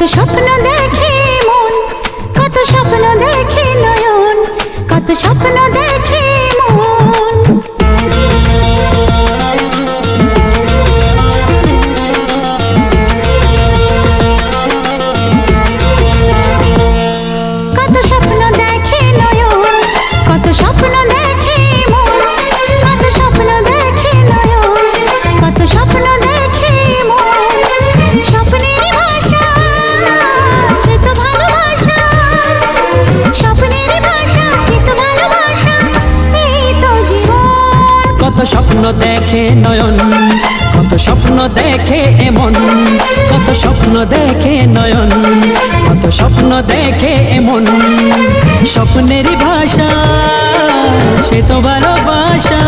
কত স্বপ্ন দেখে মন, কত স্বপ্ন দেখে নয়ন, কত স্বপ্ন দেখে মন। কত স্বপ্ন দেখে নয়ন, কত স্বপ্ন দেখে মন, কত স্বপ্ন দেখে নয়ন, কত স্বপ্ন দেখে মন। স্বপ্নের ভাষা সে তো ভালোবাসা, স্বপ্নের ভাষা সে তো ভালোবাসা, এই তো জীবন। কত স্বপ্ন দেখে নয়ন, কত স্বপ্ন দেখে এমন, কত স্বপ্ন দেখে নয়ন, কত স্বপ্ন দেখে এমন। স্বপ্নের ভাষা সে তো ভালোবাসা।